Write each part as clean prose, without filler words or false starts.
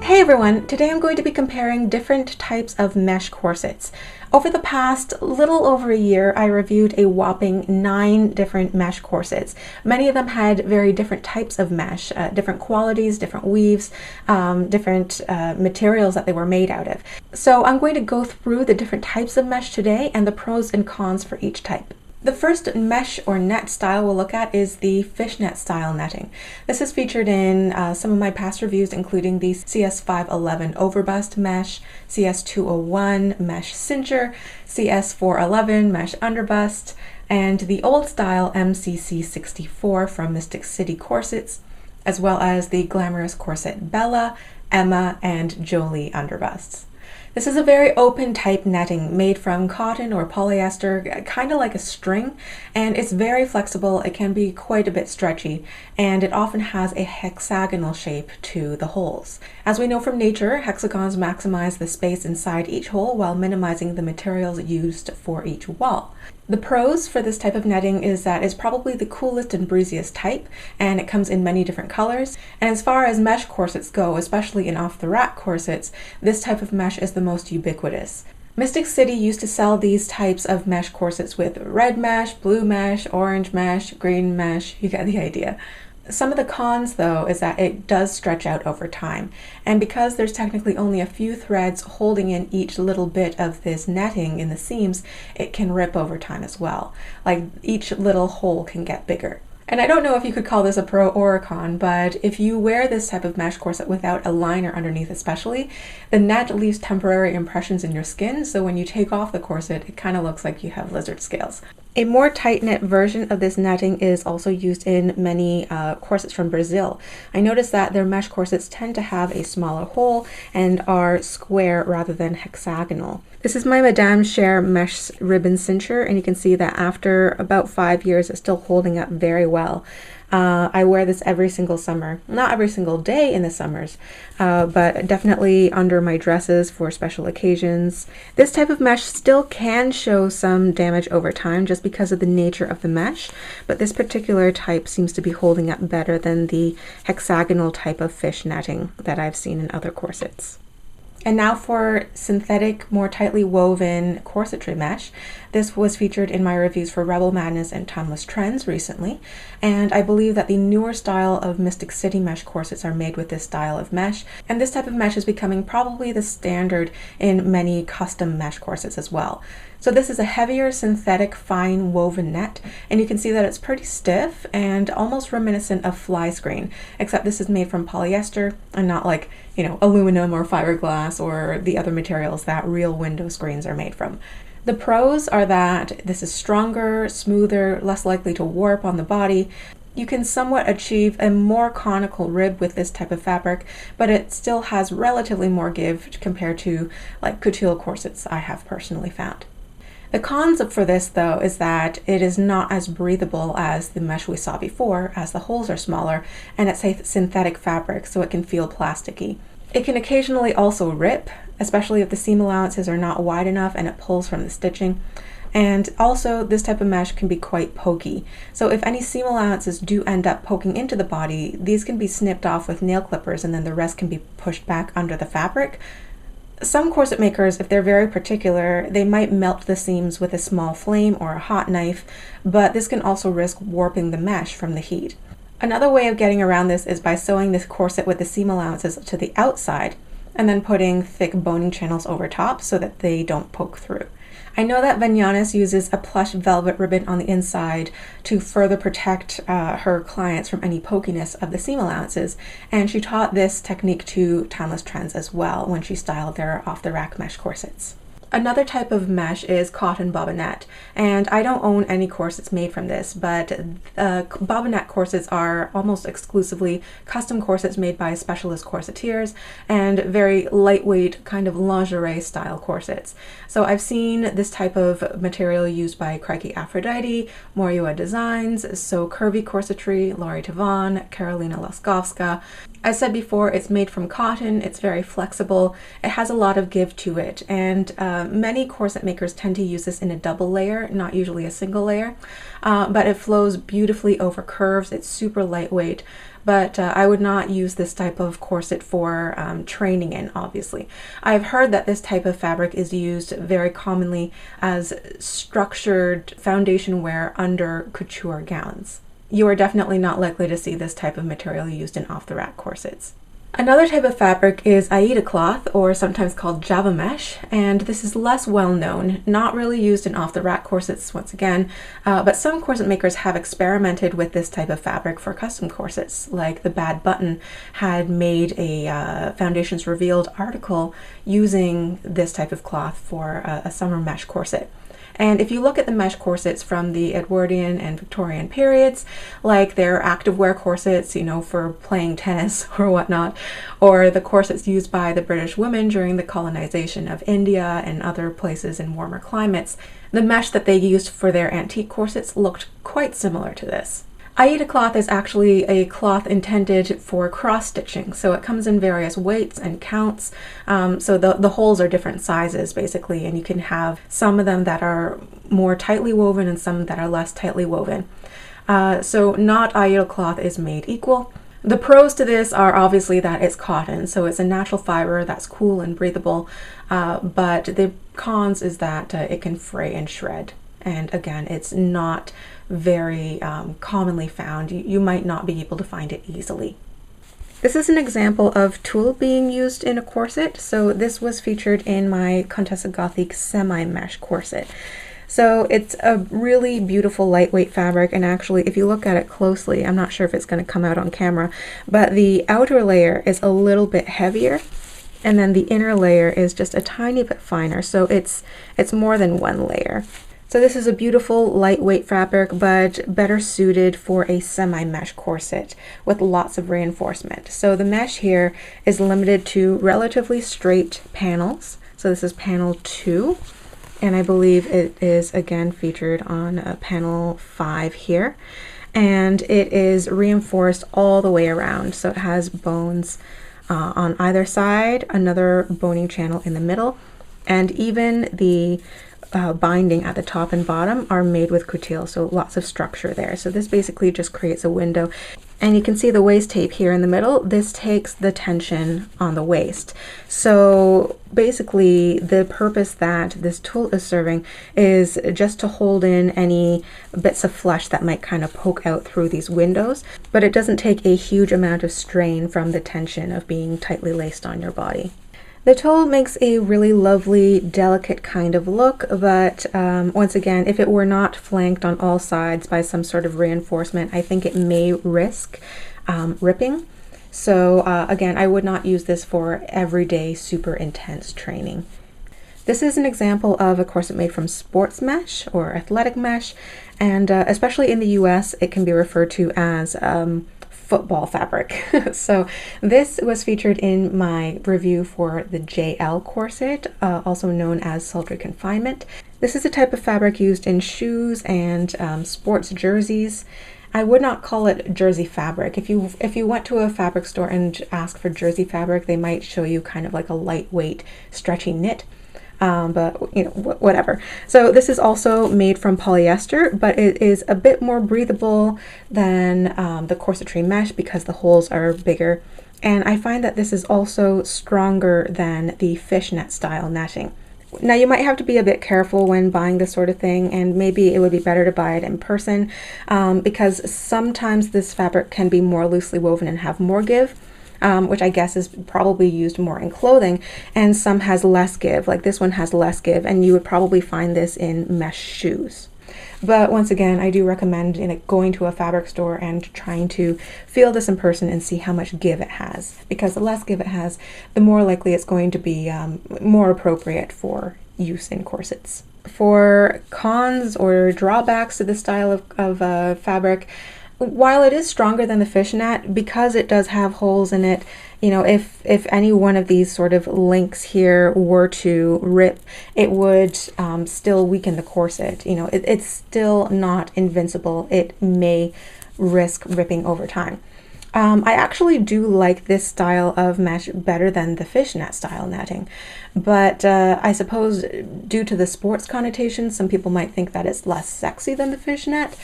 Hey everyone, today I'm going to be comparing different types of mesh corsets. Over the past little over a year, I reviewed a whopping 9 different mesh corsets. Many of them had very different types of mesh, different qualities, different weaves, different materials that they were made out of. So I'm going to go through the different types of mesh today and the pros and cons for each type. The first mesh or net style we'll look at is the fishnet style netting. This is featured in some of my past reviews, including the CS511 overbust mesh, CS201 mesh cincher, CS411 mesh underbust, and the old style MCC64 from Mystic City Corsets, as well as the glamorous corset Bella, Emma, and Jolie underbusts. This is a very open type netting made from cotton or polyester, kind of like a string, and it's very flexible. It can be quite a bit stretchy, and it often has a hexagonal shape to the holes. As we know from nature, hexagons maximize the space inside each hole while minimizing the materials used for each wall. The pros for this type of netting is that it's probably the coolest and breeziest type, and it comes in many different colors. And as far as mesh corsets go, especially in off-the-rack corsets, this type of mesh is the most ubiquitous. Mystic City used to sell these types of mesh corsets with red mesh, blue mesh, orange mesh, green mesh, you get the idea. Some of the cons, though, is that it does stretch out over time, and because there's technically only a few threads holding in each little bit of this netting in the seams, it can rip over time as well. Like, each little hole can get bigger. And I don't know if you could call this a pro or a con, but if you wear this type of mesh corset without a liner underneath especially, the net leaves temporary impressions in your skin, so when you take off the corset, it kind of looks like you have lizard scales. A more tight-knit version of this netting is also used in many corsets from Brazil. I noticed that their mesh corsets tend to have a smaller hole and are square rather than hexagonal. This is my Madame Cher mesh ribbon cincher, and you can see that after about 5 years it's still holding up very well. I wear this every single summer. Not every single day in the summers, but definitely under my dresses for special occasions. This type of mesh still can show some damage over time just because of the nature of the mesh, but this particular type seems to be holding up better than the hexagonal type of fish netting that I've seen in other corsets. And now for synthetic, more tightly woven corsetry mesh. This was featured in my reviews for Rebel Madness and Timeless Trends recently, and I believe that the newer style of Mystic City mesh corsets are made with this style of mesh, and this type of mesh is becoming probably the standard in many custom mesh corsets as well. So this is a heavier synthetic fine woven net, and you can see that it's pretty stiff and almost reminiscent of fly screen, except this is made from polyester and not like, you know, aluminum or fiberglass or the other materials that real window screens are made from. The pros are that this is stronger, smoother, less likely to warp on the body. You can somewhat achieve a more conical rib with this type of fabric, but it still has relatively more give compared to like couture corsets I have personally found. The cons for this, though, is that it is not as breathable as the mesh we saw before, as the holes are smaller, and it's a synthetic fabric, so it can feel plasticky. It can occasionally also rip, especially if the seam allowances are not wide enough and it pulls from the stitching. And also, this type of mesh can be quite pokey. So if any seam allowances do end up poking into the body, these can be snipped off with nail clippers and then the rest can be pushed back under the fabric. Some corset makers, if they're very particular, they might melt the seams with a small flame or a hot knife, but this can also risk warping the mesh from the heat. Another way of getting around this is by sewing this corset with the seam allowances to the outside and then putting thick boning channels over top so that they don't poke through. I know that Vignanis uses a plush velvet ribbon on the inside to further protect her clients from any pokiness of the seam allowances, and she taught this technique to Timeless Trends as well when she styled their off-the-rack mesh corsets. Another type of mesh is cotton bobbinet, and I don't own any corsets made from this, but bobbinet corsets are almost exclusively custom corsets made by specialist corseters and very lightweight kind of lingerie style corsets. So I've seen this type of material used by Crikey Aphrodite, Moriua Designs, So Curvy Corsetry, Laurie Tavon, Karolina Laskovska. As said before, it's made from cotton, it's very flexible, it has a lot of give to it, and Many corset makers tend to use this in a double layer, not usually a single layer, but it flows beautifully over curves. It's super lightweight, but I would not use this type of corset for training in, obviously. I've heard that this type of fabric is used very commonly as structured foundation wear under couture gowns. You are definitely not likely to see this type of material used in off-the-rack corsets. Another type of fabric is Aida cloth, or sometimes called Java mesh, and this is less well known, not really used in off-the-rack corsets once again, but some corset makers have experimented with this type of fabric for custom corsets, like the Bad Button had made a Foundations Revealed article using this type of cloth for a summer mesh corset. And if you look at the mesh corsets from the Edwardian and Victorian periods, like their activewear corsets, you know, for playing tennis or whatnot, or the corsets used by the British women during the colonization of India and other places in warmer climates, the mesh that they used for their antique corsets looked quite similar to this. Aida cloth is actually a cloth intended for cross-stitching, so it comes in various weights and counts, so the holes are different sizes basically, and you can have some of them that are more tightly woven and some that are less tightly woven. So not Aida cloth is made equal. The pros to this are obviously that it's cotton, so it's a natural fiber that's cool and breathable, but the cons is that it can fray and shred. And again, it's not very commonly found. You might not be able to find it easily. This is an example of tulle being used in a corset. So this was featured in my Contessa Gothique semi-mesh corset. So it's a really beautiful lightweight fabric, and actually if you look at it closely, I'm not sure if it's going to come out on camera, but the outer layer is a little bit heavier, and then the inner layer is just a tiny bit finer, so it's more than one layer. So this is a beautiful lightweight fabric, but better suited for a semi-mesh corset with lots of reinforcement. So the mesh here is limited to relatively straight panels. So this is panel 2, and I believe it is again featured on panel 5 here. And it is reinforced all the way around. So it has bones on either side, another boning channel in the middle, and even the binding at the top and bottom are made with coutil, so lots of structure there. So this basically just creates a window, and you can see the waist tape here in the middle. This takes the tension on the waist. So basically the purpose that this tulle is serving is just to hold in any bits of flesh that might kind of poke out through these windows, but it doesn't take a huge amount of strain from the tension of being tightly laced on your body. The tulle makes a really lovely, delicate kind of look, but once again, if it were not flanked on all sides by some sort of reinforcement, I think it may risk ripping. So again, I would not use this for everyday super intense training. This is an example of a corset made from sports mesh or athletic mesh, and especially in the US, it can be referred to as football fabric. So this was featured in my review for the JL corset, also known as sultry confinement. This is a type of fabric used in shoes and sports jerseys. I would not call it jersey fabric. If you went to a fabric store and asked for jersey fabric, they might show you kind of like a lightweight stretchy knit. But you know, whatever. So this is also made from polyester, but it is a bit more breathable than the Corsetry Mesh because the holes are bigger. And I find that this is also stronger than the fishnet style netting. Now you might have to be a bit careful when buying this sort of thing, and maybe it would be better to buy it in person because sometimes this fabric can be more loosely woven and have more give. Which I guess is probably used more in clothing, and some has less give, like this one has less give, and you would probably find this in mesh shoes. But once again, I do recommend going to a fabric store and trying to feel this in person and see how much give it has, because the less give it has, the more likely it's going to be more appropriate for use in corsets. For cons or drawbacks to this style of fabric, while it is stronger than the fishnet, because it does have holes in it, you know, if any one of these sort of links here were to rip, it would still weaken the corset. You know, it's still not invincible. It may risk ripping over time. I actually do like this style of mesh better than the fishnet style netting, but I suppose due to the sports connotation, some people might think that it's less sexy than the fishnet.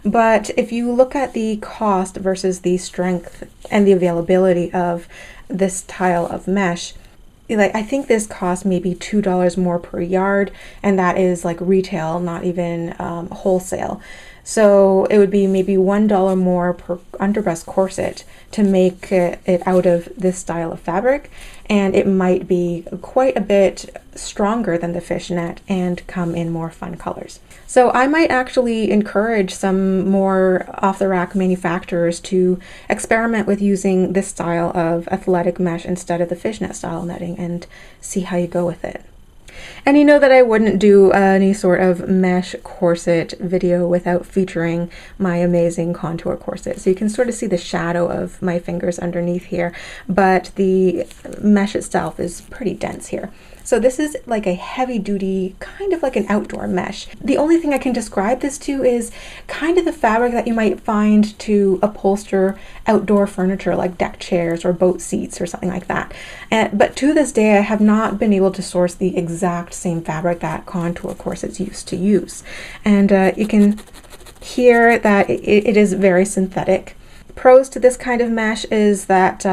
But if you look at the cost versus the strength and the availability of this style of mesh, like I think this costs maybe $2 more per yard, and that is like retail, not even wholesale. So it would be maybe $1 more per underbreast corset to make it out of this style of fabric, and it might be quite a bit stronger than the fishnet and come in more fun colors. So I might actually encourage some more off-the-rack manufacturers to experiment with using this style of athletic mesh instead of the fishnet style netting and see how you go with it. And you know that I wouldn't do any sort of mesh corset video without featuring my amazing contour corset. So you can sort of see the shadow of my fingers underneath here, but the mesh itself is pretty dense here. So this is like a heavy duty, kind of like an outdoor mesh. The only thing I can describe this to is kind of the fabric that you might find to upholster outdoor furniture like deck chairs or boat seats or something like that. But to this day, I have not been able to source the exact same fabric that Contour Corsets used to use. And you can hear that it is very synthetic. Pros to this kind of mesh is that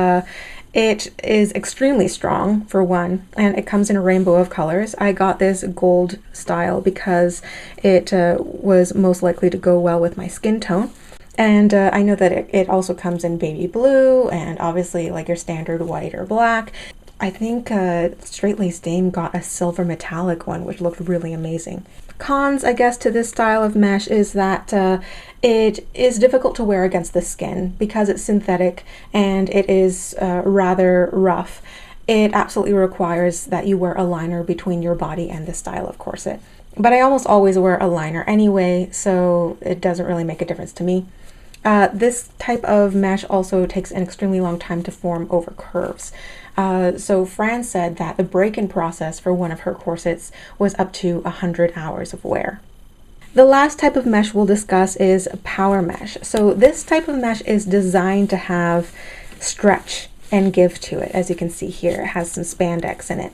it is extremely strong, for one, and it comes in a rainbow of colors. I got this gold style because it was most likely to go well with my skin tone. And I know that it also comes in baby blue and obviously like your standard white or black. I think Straight Lace Dame got a silver metallic one, which looked really amazing. Cons, I guess, to this style of mesh is that it is difficult to wear against the skin because it's synthetic and it is rather rough. It absolutely requires that you wear a liner between your body and the style of corset. But I almost always wear a liner anyway, so it doesn't really make a difference to me. This type of mesh also takes an extremely long time to form over curves. So Fran said that the break-in process for one of her corsets was up to 100 hours of wear. The last type of mesh we'll discuss is Powermesh. So this type of mesh is designed to have stretch and give to it. As you can see here, it has some spandex in it.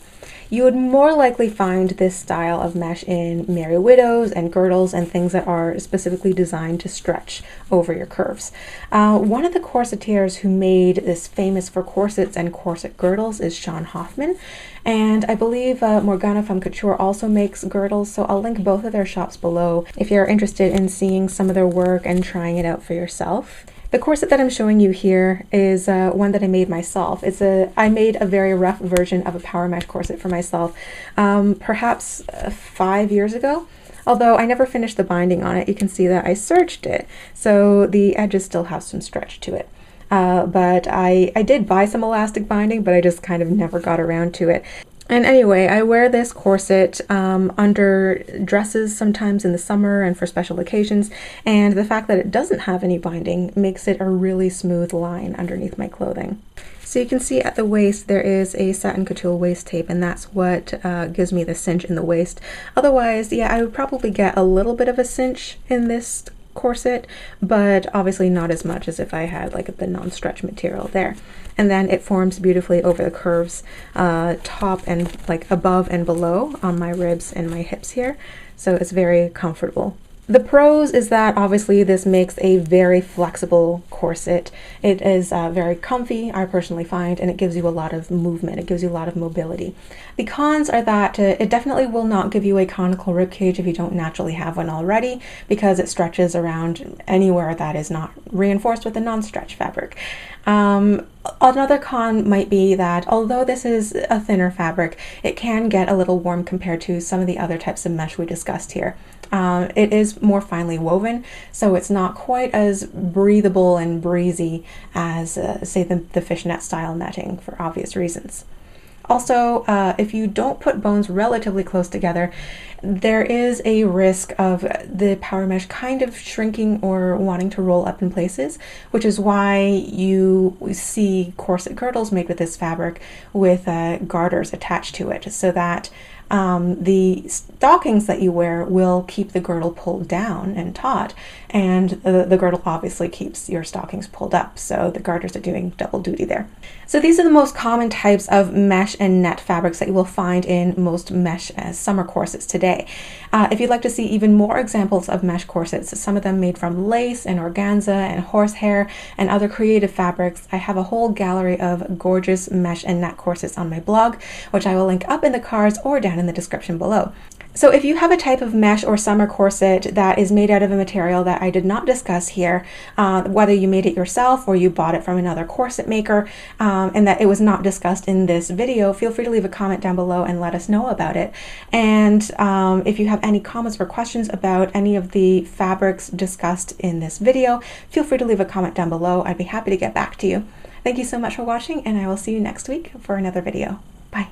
You would more likely find this style of mesh in Merry Widows and girdles and things that are specifically designed to stretch over your curves. One of the corsetiers who made this famous for corsets and corset girdles is Sean Hoffman, and I believe Morgana Femme Couture also makes girdles, so I'll link both of their shops below if you're interested in seeing some of their work and trying it out for yourself. The corset that I'm showing you here is one that I made myself. I made a very rough version of a Powermesh corset for myself, perhaps 5 years ago. Although I never finished the binding on it, you can see that I serged it, so the edges still have some stretch to it. But I did buy some elastic binding, but I just kind of never got around to it. And anyway, I wear this corset under dresses sometimes in the summer and for special occasions, and the fact that it doesn't have any binding makes it a really smooth line underneath my clothing. So you can see at the waist there is a satin couture waist tape, and that's what gives me the cinch in the waist. Otherwise, yeah, I would probably get a little bit of a cinch in this corset, but obviously not as much as if I had like the non-stretch material there. And then it forms beautifully over the curves, top and like above and below on my ribs and my hips here, so it's very comfortable. The pros is that obviously this makes a very flexible corset. It is very comfy, I personally find, and it gives you a lot of movement. It gives you a lot of mobility. The cons are that it definitely will not give you a conical ribcage if you don't naturally have one already, because it stretches around anywhere that is not reinforced with a non-stretch fabric. Another con might be that although this is a thinner fabric, it can get a little warm compared to some of the other types of mesh we discussed here. It is more finely woven, so it's not quite as breathable and breezy as, say, the fishnet style netting for obvious reasons. Also, if you don't put bones relatively close together, there is a risk of the Powermesh kind of shrinking or wanting to roll up in places, which is why you see corset girdles made with this fabric with garters attached to it, so that the stockings that you wear will keep the girdle pulled down and taut, and the girdle obviously keeps your stockings pulled up, so the garters are doing double duty there. So these are the most common types of mesh and net fabrics that you will find in most mesh summer corsets today. If you'd like to see even more examples of mesh corsets, some of them made from lace and organza and horsehair and other creative fabrics, I have a whole gallery of gorgeous mesh and net corsets on my blog, which I will link up in the cards or down in the description below. So if you have a type of mesh or summer corset that is made out of a material that I did not discuss here, whether you made it yourself or you bought it from another corset maker, and that it was not discussed in this video, feel free to leave a comment down below and let us know about it. And if you have any comments or questions about any of the fabrics discussed in this video, feel free to leave a comment down below. I'd be happy to get back to you. Thank you so much for watching, and I will see you next week for another video. Bye.